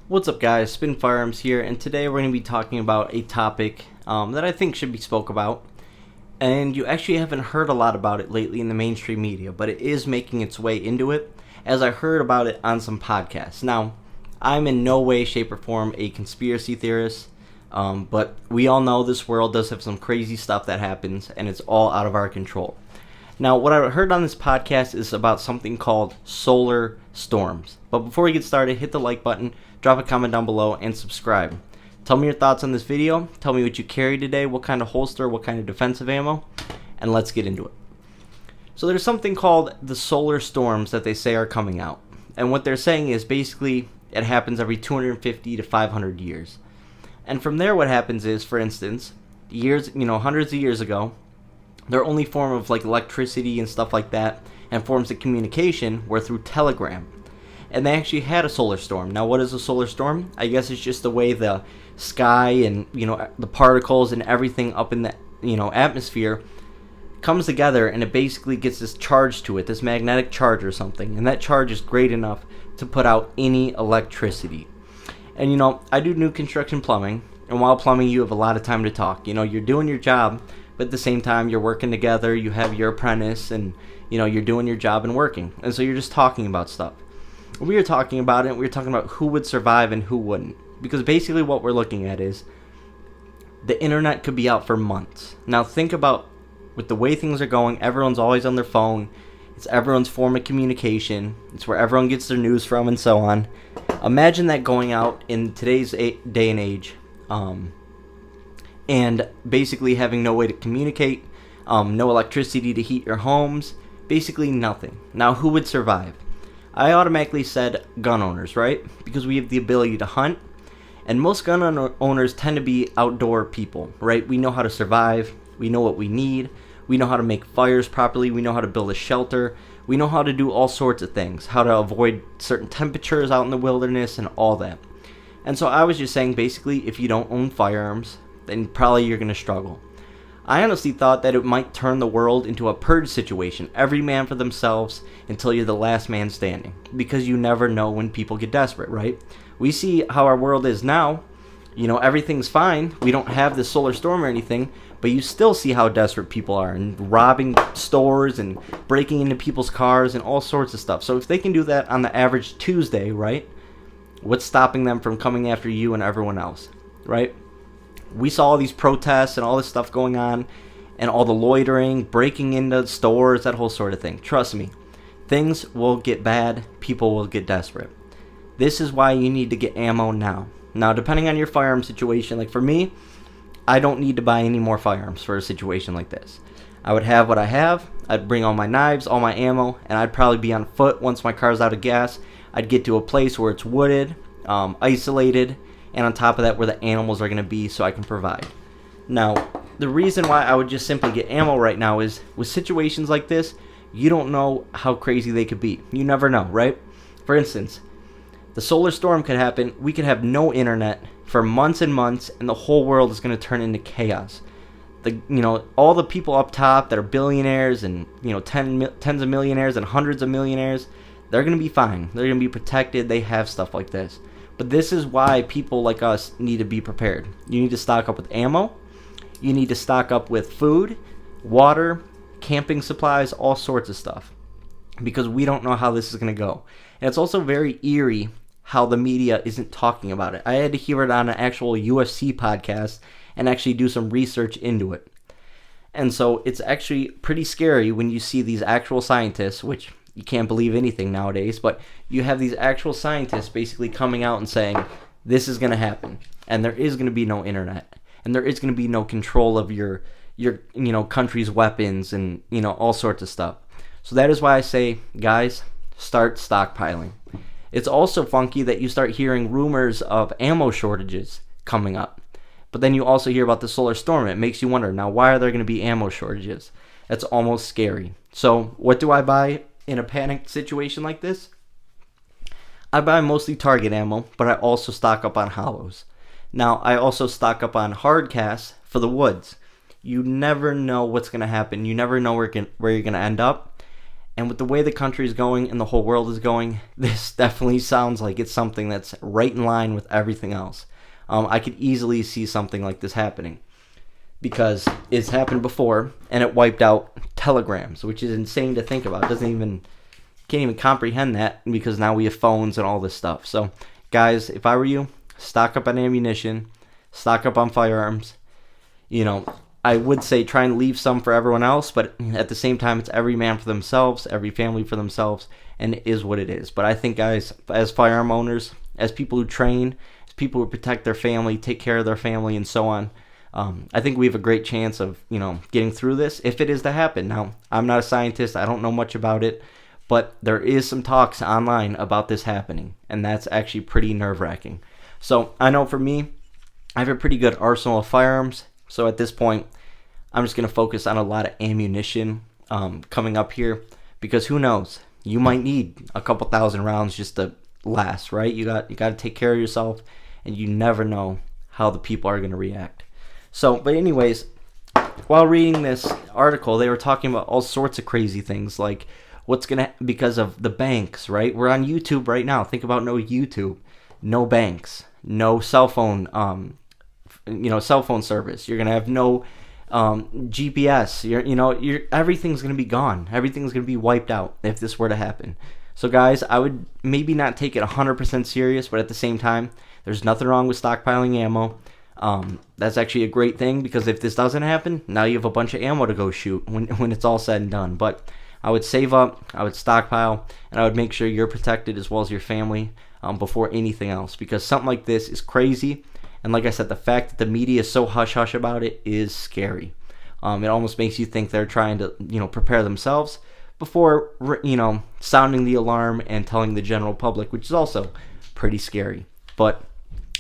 What's up, guys? Spin Firearms here, and today we're going to be talking about a topic that I think should be spoke about. And you actually haven't heard a lot about it lately in the mainstream media, but it is making its way into it, as I heard about it on some podcasts. Now, I'm in no way, shape, or form a conspiracy theorist, but we all know this world does have some crazy stuff that happens, and it's all out of our control. Now, what I heard on this podcast is about something called solar storms. But before we get started, hit the like button, drop a comment down below, and subscribe. Tell me your thoughts on this video. Tell me what you carry today, what kind of holster, what kind of defensive ammo, and let's get into it. So there's something called the solar storms that they say are coming out. And what they're saying is basically it happens every 250 to 500 years. And from there what happens is, for instance, hundreds of years ago, their only form of electricity and stuff like that and forms of communication were through telegram. And they actually had a solar storm. Now, what is a solar storm? I guess it's just the way the sky and the particles and everything up in the atmosphere comes together, and it basically gets this charge to it, this magnetic charge or something, and that charge is great enough to put out any electricity. And I do new construction plumbing, and while plumbing you have a lot of time to talk. You're doing your job, but at the same time you're working together, you have your apprentice, and you're doing your job and working, and so you're just talking about stuff. We were talking about it, we were talking about who would survive and who wouldn't, because basically what we're looking at is the internet could be out for months. Now think about, with the way things are going, everyone's always on their phone, it's everyone's form of communication, it's where everyone gets their news from, and so on. Imagine that going out in today's day and age, and basically having no way to communicate, no electricity to heat your homes, basically nothing. Now, who would survive? I automatically said gun owners, right? Because we have the ability to hunt, and most gun owners tend to be outdoor people, right? We know how to survive, we know what we need, we know how to make fires properly, we know how to build a shelter, we know how to do all sorts of things, how to avoid certain temperatures out in the wilderness and all that. And so I was just saying, basically, if you don't own firearms, then probably you're going to struggle. I honestly thought that it might turn the world into a purge situation, every man for themselves until you're the last man standing, because you never know when people get desperate, right? We see how our world is now. Everything's fine, we don't have this solar storm or anything, but you still see how desperate people are, and robbing stores and breaking into people's cars and all sorts of stuff. So if they can do that on the average Tuesday, right, what's stopping them from coming after you and everyone else, right? We saw all these protests and all this stuff going on, and all the loitering, breaking into stores, that whole sort of thing. Trust me, things will get bad, people will get desperate. This is why you need to get ammo now. Now, depending on your firearm situation, like for me, I don't need to buy any more firearms for a situation like this. I would have what I have, I'd bring all my knives, all my ammo, and I'd probably be on foot once my car's out of gas. I'd get to a place where it's wooded, isolated, and on top of that where the animals are going to be, so I can provide. Now, the reason why I would just simply get ammo right now is, with situations like this, you don't know how crazy they could be. You never know, right? For instance, the solar storm could happen, we could have no internet for months and months, and the whole world is going to turn into chaos. All the people up top that are billionaires and tens of millionaires and hundreds of millionaires, they're going to be fine. They're going to be protected. They have stuff like this. But this is why people like us need to be prepared. You need to stock up with ammo. You need to stock up with food, water, camping supplies, all sorts of stuff. Because we don't know how this is going to go. And it's also very eerie how the media isn't talking about it. I had to hear it on an actual UFC podcast and actually do some research into it. And so it's actually pretty scary when you see these actual scientists, which you can't believe anything nowadays, but you have these actual scientists basically coming out and saying, this is going to happen, and there is going to be no internet, and there is going to be no control of your country's weapons and, all sorts of stuff. So that is why I say, guys, start stockpiling. It's also funky that you start hearing rumors of ammo shortages coming up. But then you also hear about the solar storm. It makes you wonder, now why are there going to be ammo shortages? That's almost scary. So what do I buy in a panic situation like this? I buy mostly target ammo, but I also stock up on hollows. Now, I also stock up on hard casts for the woods. You never know what's going to happen. You never know where you're going to end up. And with the way the country is going and the whole world is going, this definitely sounds like it's something that's right in line with everything else. I could easily see something like this happening because it's happened before and it wiped out telegrams, which is insane to think about. Can't even comprehend that because now we have phones and all this stuff. So, guys, if I were you, stock up on ammunition, stock up on firearms. I would say try and leave some for everyone else, but at the same time, it's every man for themselves, every family for themselves, and it is what it is. But I think, guys, as firearm owners, as people who train, as people who protect their family, take care of their family, and so on, I think we have a great chance of, getting through this if it is to happen. Now, I'm not a scientist. I don't know much about it, but there is some talks online about this happening, and that's actually pretty nerve-wracking. So I know for me, I have a pretty good arsenal of firearms. So at this point, I'm just going to focus on a lot of ammunition coming up here because who knows? You might need a couple thousand rounds just to last, right? You got to take care of yourself, and you never know how the people are going to react. So, but anyways, while reading this article, they were talking about all sorts of crazy things like because of the banks, right? We're on YouTube right now. Think about no YouTube, no banks, no cell phone, cell phone service. You're going to have no GPS. Everything's going to be gone. Everything's going to be wiped out if this were to happen. So guys, I would maybe not take it 100% serious, but at the same time, there's nothing wrong with stockpiling ammo. That's actually a great thing because if this doesn't happen, now you have a bunch of ammo to go shoot when it's all said and done. But I would save up, I would stockpile, and I would make sure you're protected as well as your family before anything else, because something like this is crazy. And like I said, the fact that the media is so hush-hush about it is scary. It almost makes you think they're trying to, prepare themselves before, sounding the alarm and telling the general public, which is also pretty scary. But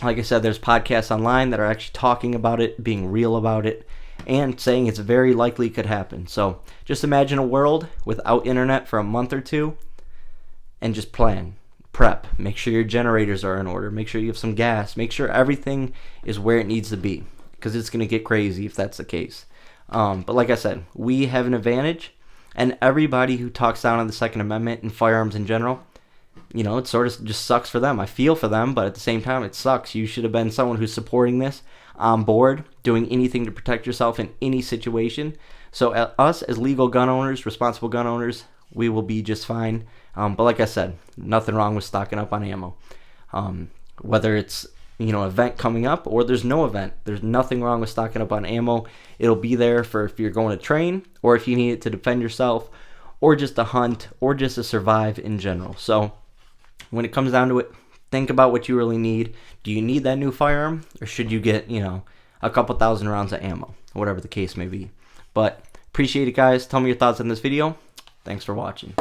like I said, there's podcasts online that are actually talking about it, being real about it, and saying it's very likely could happen. So just imagine a world without internet for a month or two and just prep. Make sure your generators are in order. Make sure you have some gas. Make sure everything is where it needs to be because it's going to get crazy if that's the case. But like I said, we have an advantage, and everybody who talks down on the Second Amendment and firearms in general, it sort of just sucks for them. I feel for them, but at the same time, it sucks. You should have been someone who's supporting this, on board, doing anything to protect yourself in any situation. So us as legal gun owners, responsible gun owners, we will be just fine. But like I said, nothing wrong with stocking up on ammo. Whether it's event coming up or there's no event, there's nothing wrong with stocking up on ammo. It'll be there for if you're going to train or if you need it to defend yourself or just to hunt or just to survive in general. So when it comes down to it, think about what you really need. Do you need that new firearm, or should you get, a couple thousand rounds of ammo, whatever the case may be. But appreciate it, guys. Tell me your thoughts on this video. Thanks for watching.